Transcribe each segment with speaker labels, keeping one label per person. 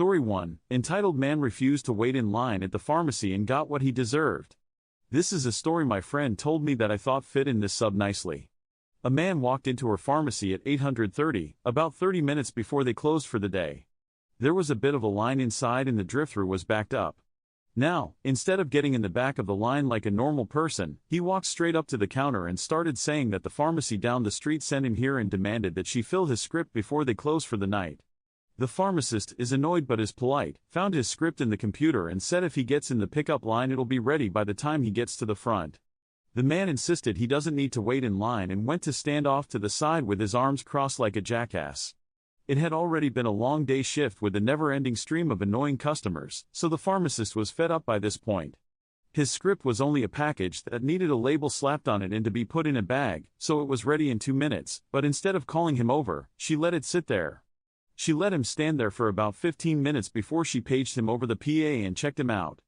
Speaker 1: Story 1, entitled Man Refused to Wait in Line at the Pharmacy and Got What He Deserved. This is a story my friend told me that I thought fit in this sub nicely. A man walked into her pharmacy at 8:30, about 30 minutes before they closed for the day. There was a bit of a line inside and the drive-thru was backed up. Now, instead of getting in the back of the line like a normal person, he walked straight up to the counter and started saying that the pharmacy down the street sent him here and demanded that she fill his script before they close for the night. The pharmacist is annoyed but is polite, found his script in the computer and said if he gets in the pickup line it'll be ready by the time he gets to the front. The man insisted he doesn't need to wait in line and went to stand off to the side with his arms crossed like a jackass. It had already been a long day shift with a never-ending stream of annoying customers, so the pharmacist was fed up by this point. His script was only a package that needed a label slapped on it and to be put in a bag, so it was ready in 2 minutes, but instead of calling him over, she let it sit there. She let him stand there for about 15 minutes before she paged him over the PA and checked him out.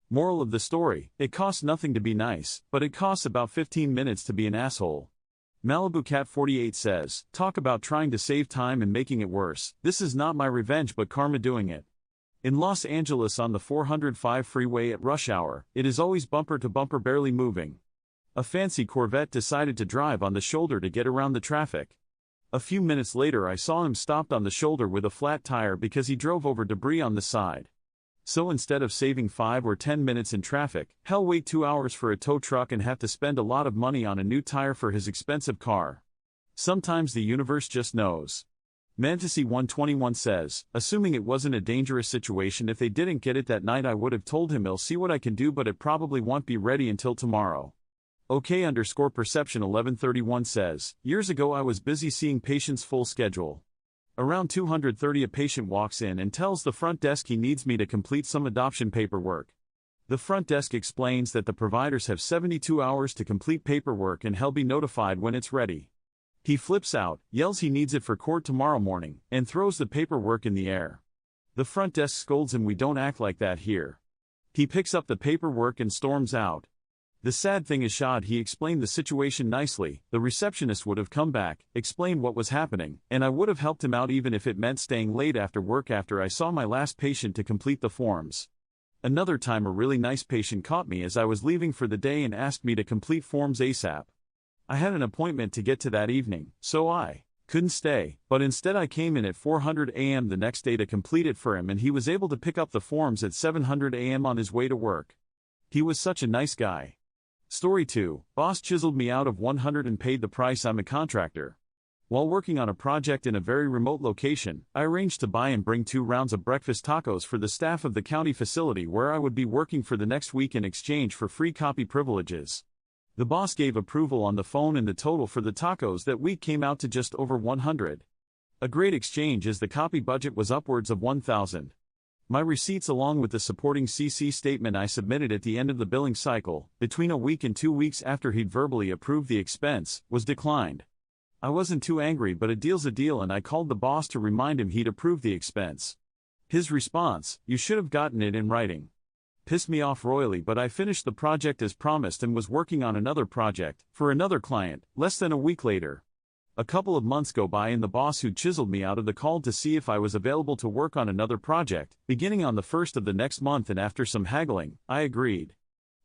Speaker 1: Moral of the story, it costs nothing to be nice, but it costs about 15 minutes to be an asshole. Malibu Cat 48 says, talk about trying to save time and making it worse, this is not my revenge but karma doing it. In Los Angeles on the 405 freeway at rush hour, it is always bumper to bumper barely moving. A fancy Corvette decided to drive on the shoulder to get around the traffic. A few minutes later I saw him stopped on the shoulder with a flat tire because he drove over debris on the side. So instead of saving 5 or 10 minutes in traffic, hell wait 2 hours for a tow truck and have to spend a lot of money on a new tire for his expensive car. Sometimes the universe just knows. Fantasy 121 says, assuming it wasn't a dangerous situation if they didn't get it that night I would have told him I'll see what I can do but it probably won't be ready until tomorrow. OK_perception 1131 says, years ago I was busy seeing patients' full schedule. Around 230 a patient walks in and tells the front desk he needs me to complete some adoption paperwork. The front desk explains that the providers have 72 hours to complete paperwork and he'll be notified when it's ready. He flips out, yells he needs it for court tomorrow morning, and throws the paperwork in the air. The front desk scolds him, we don't act like that here. He picks up the paperwork and storms out. The sad thing is Shad he explained the situation nicely, the receptionist would have come back, explained what was happening, and I would have helped him out even if it meant staying late after work after I saw my last patient to complete the forms. Another time a really nice patient caught me as I was leaving for the day and asked me to complete forms ASAP. I had an appointment to get to that evening, so I couldn't stay, but instead I came in at 4:00 a.m. the next day to complete it for him and he was able to pick up the forms at 7:00 a.m. on his way to work. He was such a nice guy. Story 2, boss chiseled me out of 100 and paid the price. I'm a contractor. While working on a project in a very remote location, I arranged to buy and bring 2 rounds of breakfast tacos for the staff of the county facility where I would be working for the next week in exchange for free copy privileges. The boss gave approval on the phone and the total for the tacos that week came out to just over 100. A great exchange as the copy budget was upwards of 1,000. My receipts along with the supporting CC statement I submitted at the end of the billing cycle, between a week and 2 weeks after he'd verbally approved the expense, was declined. I wasn't too angry but a deal's a deal and I called the boss to remind him he'd approved the expense. His response, you should have gotten it in writing. Pissed me off royally but I finished the project as promised and was working on another project, for another client, less than a week later. A couple of months go by and the boss who chiseled me out of the called to see if I was available to work on another project, beginning on the 1st of the next month and after some haggling, I agreed.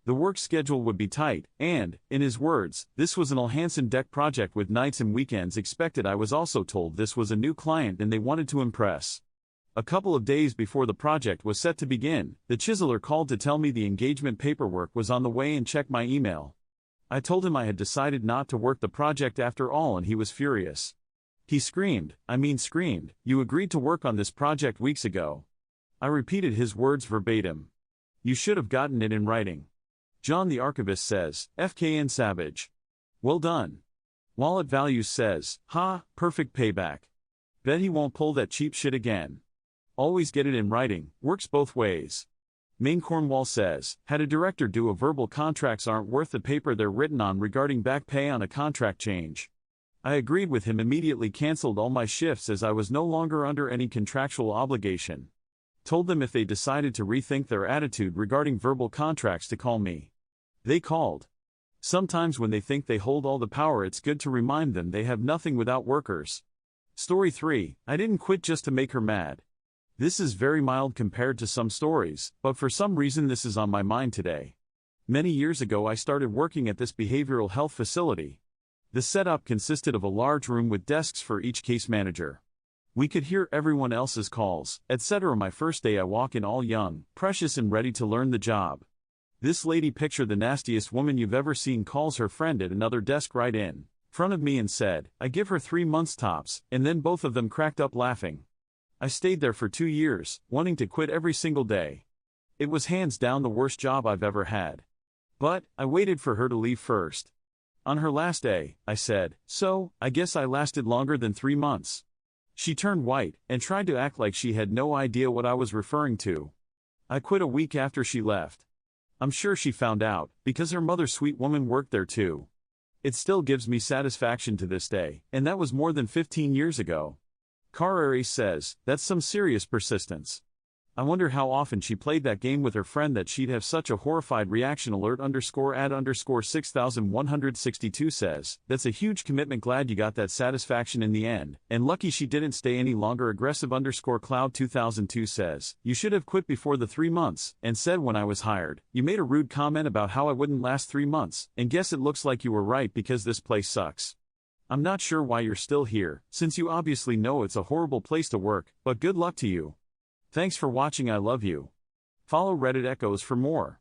Speaker 1: The work schedule would be tight, and, in his words, this was an all-hands-on deck project with nights and weekends expected. I was also told this was a new client and they wanted to impress. A couple of days before the project was set to begin, the chiseler called to tell me the engagement paperwork was on the way and checked my email. I told him I had decided not to work the project after all and he was furious. He screamed, you agreed to work on this project weeks ago. I repeated his words verbatim. You should have gotten it in writing. John the Archivist says, FKN Savage. Well done. Wallet Values says, perfect payback. Bet he won't pull that cheap shit again. Always get it in writing, works both ways. Maine Cornwall says, had a director do a verbal contracts aren't worth the paper they're written on regarding back pay on a contract change. I agreed with him, immediately cancelled all my shifts as I was no longer under any contractual obligation. Told them if they decided to rethink their attitude regarding verbal contracts to call me. They called. Sometimes when they think they hold all the power it's good to remind them they have nothing without workers. Story 3, I didn't quit just to make her mad. This is very mild compared to some stories, but for some reason this is on my mind today. Many years ago I started working at this behavioral health facility. The setup consisted of a large room with desks for each case manager. We could hear everyone else's calls, etc. My first day I walk in all young, precious and ready to learn the job. This lady, picture the nastiest woman you've ever seen, calls her friend at another desk right in front of me and said, "I give her 3 months tops," and then both of them cracked up laughing. I stayed there for 2 years, wanting to quit every single day. It was hands down the worst job I've ever had. But I waited for her to leave first. On her last day, I said, "So, I guess I lasted longer than 3 months." She turned white and tried to act like she had no idea what I was referring to. I quit a week after she left. I'm sure she found out, because her mother, sweet woman, worked there too. It still gives me satisfaction to this day, and that was more than 15 years ago. Carrere says, "That's some serious persistence." I wonder how often she played that game with her friend that she'd have such a horrified reaction. _ad_6162 says, "That's a huge commitment, glad you got that satisfaction in the end, and lucky she didn't stay any longer." _cloud 2002 says, "You should have quit before the 3 months, and said when I was hired, you made a rude comment about how I wouldn't last 3 months, and guess it looks like you were right because this place sucks. I'm not sure why you're still here, since you obviously know it's a horrible place to work, but good luck to you. Thanks for watching, I love you." Follow Reddit Echoes for more.